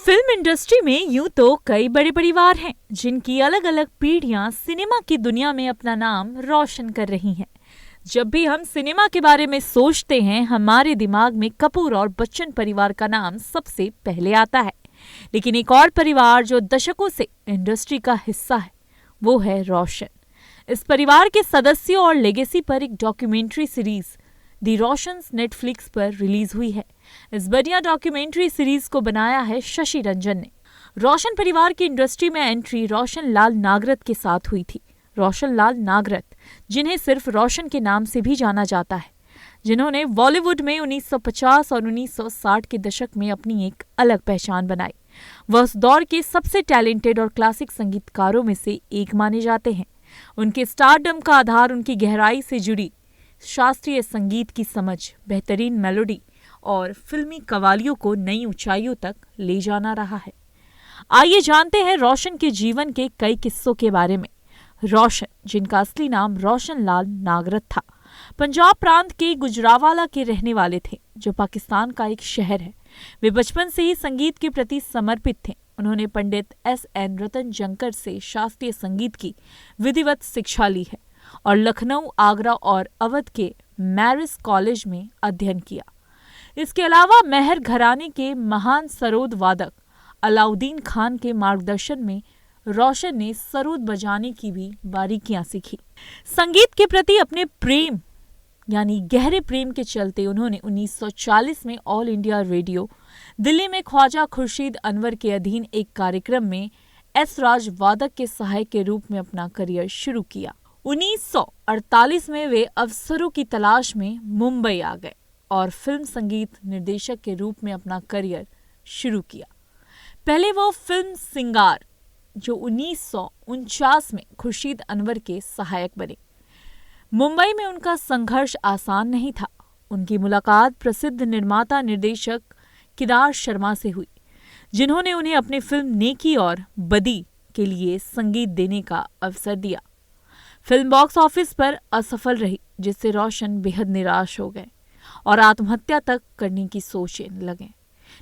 Film industry में यूं तो कई बड़े परिवार हैं जिनकी अलग अलग पीढ़ियां सिनेमा की दुनिया में अपना नाम रोशन कर रही हैं। जब भी हम सिनेमा के बारे में सोचते हैं, हमारे दिमाग में कपूर और बच्चन परिवार का नाम सबसे पहले आता है। लेकिन एक और परिवार जो दशकों से इंडस्ट्री का हिस्सा है, वो है रोशन। इस परिवार के सदस्यों और लेगेसी पर एक डॉक्यूमेंट्री सीरीज दी रोशंस नेटफ्लिक्स पर रिलीज हुई है। इस बढ़िया डॉक्यूमेंट्री सीरीज को बनाया है शशि रंजन ने। रोशन परिवार की इंडस्ट्री में एंट्री रोशन लाल नागरथ के साथ हुई थी। रोशन लाल नागरथ, जिन्हें सिर्फ रोशन के नाम से भी जाना जाता है, जिन्होंने बॉलीवुड में 1950 और 1960 के दशक में अपनी एक अलग पहचान बनाई। वह उस दौर के सबसे टैलेंटेड और क्लासिक संगीतकारों में से एक माने जाते हैं। उनके स्टारडम का आधार उनकी गहराई से जुड़ी शास्त्रीय संगीत की समझ, बेहतरीन मेलोडी और फिल्मी कवालियों को नई ऊंचाइयों तक ले जाना रहा है। आइए जानते हैं रोशन के जीवन के कई किस्सों के बारे में। रोशन, जिनका असली नाम रोशन लाल नागरथ था, पंजाब प्रांत के गुजरावाला के रहने वाले थे, जो पाकिस्तान का एक शहर है। वे बचपन से ही संगीत के प्रति समर्पित थे। उन्होंने पंडित S.N. रतनजंकर से शास्त्रीय संगीत की विधिवत शिक्षा ली है और लखनऊ, आगरा और अवध के मैरिस कॉलेज में अध्ययन किया। इसके अलावा मेहर घराने के महान सरोद वादक अलाउद्दीन खान के मार्गदर्शन में रोशन ने सरोद बजाने की भी बारीकियां सीखी। संगीत के प्रति अपने प्रेम यानी गहरे प्रेम के चलते उन्होंने 1940 में ऑल इंडिया रेडियो दिल्ली में ख्वाजा खुर्शीद अनवर के अधीन एक कार्यक्रम में एस राज वादक के सहायक के रूप में अपना करियर शुरू किया। 1948 में वे अवसरों की तलाश में मुंबई आ गए और फिल्म संगीत निर्देशक के रूप में अपना करियर शुरू किया। पहले वो फिल्म सिंगार, जो 1949 में खुर्शीद अनवर के सहायक बने। मुंबई में उनका संघर्ष आसान नहीं था। उनकी मुलाकात प्रसिद्ध निर्माता निर्देशक केदार शर्मा से हुई, जिन्होंने उन्हें अपनी फिल्म नेकी और बदी के लिए संगीत देने का अवसर दिया। फिल्म बॉक्स ऑफिस पर असफल रही, जिससे रोशन बेहद निराश हो गए और आत्महत्या तक करने की सोचने लगे।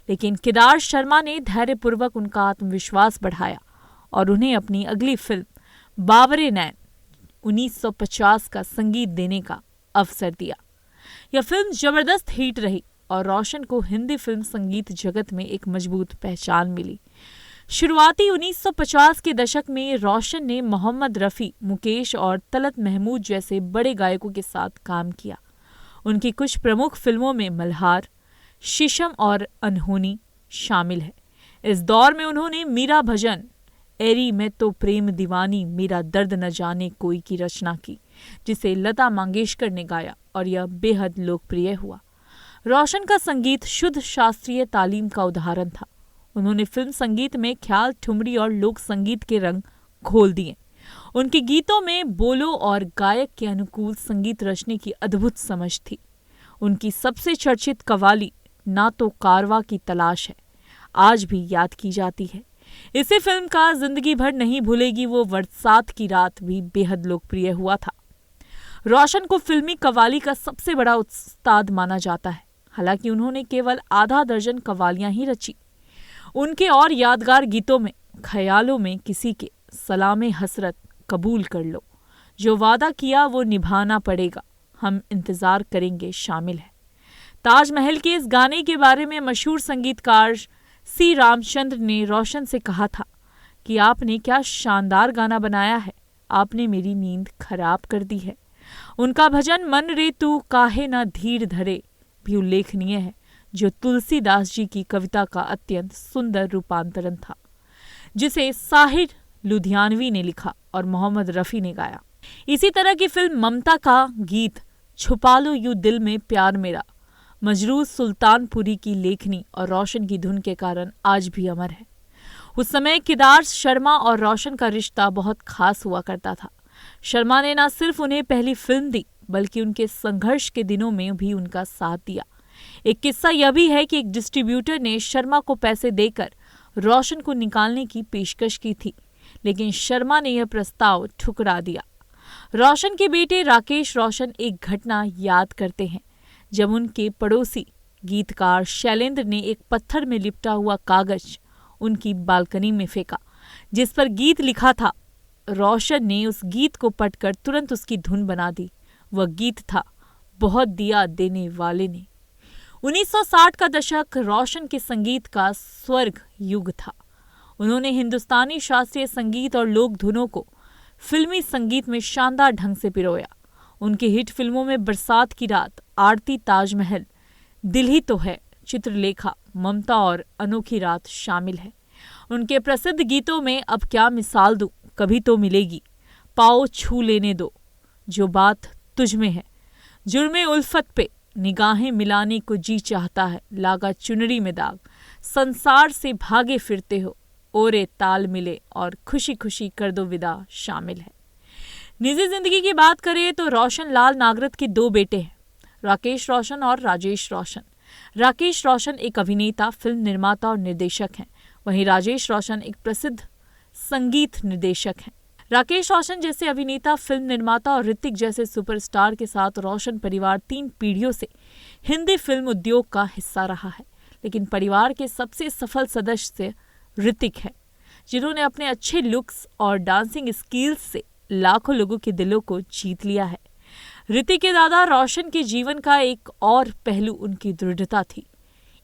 लेकिन केदार शर्मा ने धैर्यपूर्वक उनका आत्मविश्वास बढ़ाया और उन्हें अपनी अगली फिल्म बाबरे नैन 1950 का संगीत देने का अवसर दिया। यह फिल्म जबरदस्त हिट रही और रोशन को हिंदी फिल्म संगीत जगत में एक मजबूत पहचान मिली। शुरुआती 1950 के दशक में रोशन ने मोहम्मद रफ़ी, मुकेश और तलत महमूद जैसे बड़े गायकों के साथ काम किया। उनकी कुछ प्रमुख फिल्मों में मल्हार, शीशम और अनहोनी शामिल है। इस दौर में उन्होंने मीरा भजन एरी मैं तो प्रेम दीवानी मेरा दर्द न जाने कोई की रचना की, जिसे लता मंगेशकर ने गाया और यह बेहद लोकप्रिय हुआ। रोशन का संगीत शुद्ध शास्त्रीय तालीम का उदाहरण था। उन्होंने फिल्म संगीत में ख्याल, ठुमरी और लोक संगीत के रंग घोल दिए। उनके गीतों में बोलो और गायक के अनुकूल संगीत रचने की अद्भुत समझ थी। उनकी सबसे चर्चित कव्वाली ना तो कारवा की तलाश है आज भी याद की जाती है। इसी फिल्म का जिंदगी भर नहीं भूलेगी वो बरसात की रात भी बेहद लोकप्रिय हुआ था। रोशन को फिल्मी कव्वाली का सबसे बड़ा उस्ताद माना जाता है। हालांकि उन्होंने केवल आधा दर्जन कव्वालियां ही रची। उनके और यादगार गीतों में ख्यालों में किसी के, सलामे हसरत, कबूल कर लो, जो वादा किया वो निभाना पड़ेगा, हम इंतजार करेंगे शामिल है। ताजमहल के इस गाने के बारे में मशहूर संगीतकार सी रामचंद्र ने रोशन से कहा था कि आपने क्या शानदार गाना बनाया है, आपने मेरी नींद खराब कर दी है। उनका भजन मन रे तू काहे ना धीर धरे भी उल्लेखनीय है, जो तुलसीदास जी की कविता का अत्यंत सुंदर रूपांतरण था, जिसे साहिर लुधियानवी ने लिखा और मोहम्मद रफ़ी ने गाया। इसी तरह की फिल्म ममता का गीत छुपा लो यूं दिल में प्यार मेरा, मजरूह सुल्तानपुरी की लेखनी और रोशन की धुन के कारण आज भी अमर है। उस समय केदार शर्मा और रोशन का रिश्ता बहुत खास हुआ करता था। शर्मा ने न सिर्फ उन्हें पहली फिल्म दी, बल्कि उनके संघर्ष के दिनों में भी उनका साथ दिया। एक किस्सा यह भी है कि एक डिस्ट्रीब्यूटर ने शर्मा को पैसे देकर रोशन को निकालने की पेशकश की थी, लेकिन शर्मा ने यह प्रस्ताव ठुकरा दिया। रोशन के बेटे राकेश रोशन एक घटना याद करते हैं, जब उनके पड़ोसी गीतकार शैलेंद्र ने एक पत्थर में लिपटा हुआ कागज उनकी बालकनी में फेंका, जिस पर गीत लिखा था। रोशन ने उस गीत को पढ़कर तुरंत उसकी धुन बना दी। वह गीत था बहुत दिया देने वाले ने। 1960 का दशक रोशन के संगीत का स्वर्ग युग था। उन्होंने हिंदुस्तानी शास्त्रीय संगीत और लोक धुनों को फिल्मी संगीत में शानदार ढंग से पिरोया। उनकी हिट फिल्मों में बरसात की रात, आरती ताजमहल, दिल ही तो है, चित्रलेखा, ममता और अनोखी रात शामिल है। उनके प्रसिद्ध गीतों में अब क्या मिसाल दूं, कभी तो मिलेगी, पाओ छू लेने दो, जो बात तुझ में है, जुर्मे उल्फत पे, निगाहें मिलाने को जी चाहता है, लागा चुनरी में दाग, संसार से भागे फिरते हो, ओरे ताल मिले और खुशी खुशी कर दो विदा शामिल है। निजी जिंदगी की बात करें तो रोशन लाल नागरथ के 2 बेटे हैं, राकेश रोशन और राजेश रोशन। राकेश रोशन एक अभिनेता, फिल्म निर्माता और निर्देशक हैं, वहीं राजेश रोशन एक प्रसिद्ध संगीत निर्देशक हैं। राकेश रोशन जैसे अभिनेता, फिल्म निर्माता और ऋतिक जैसे सुपरस्टार के साथ रोशन परिवार 3 पीढ़ियों से हिंदी फिल्म उद्योग का हिस्सा रहा है। लेकिन परिवार के सबसे सफल सदस्य ऋतिक है, जिन्होंने अपने अच्छे लुक्स और डांसिंग स्किल्स से लाखों लोगों के दिलों को जीत लिया है। ऋतिक के दादा रोशन के जीवन का एक और पहलू उनकी दृढ़ता थी।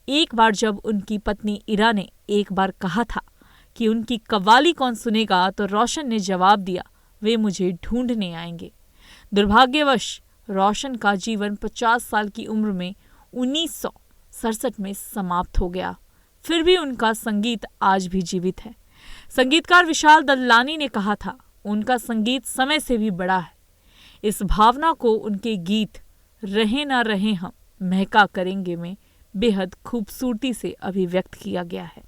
एक बार जब उनकी पत्नी इरा ने एक बार कहा था कि उनकी कव्वाली कौन सुनेगा, तो रोशन ने जवाब दिया, वे मुझे ढूंढने आएंगे। दुर्भाग्यवश रोशन का जीवन 50 साल की उम्र में 1967 में समाप्त हो गया। फिर भी उनका संगीत आज भी जीवित है। संगीतकार विशाल ददलानी ने कहा था, उनका संगीत समय से भी बड़ा है। इस भावना को उनके गीत रहे ना रहे हम महका करेंगे में बेहद खूबसूरती से अभिव्यक्त किया गया है।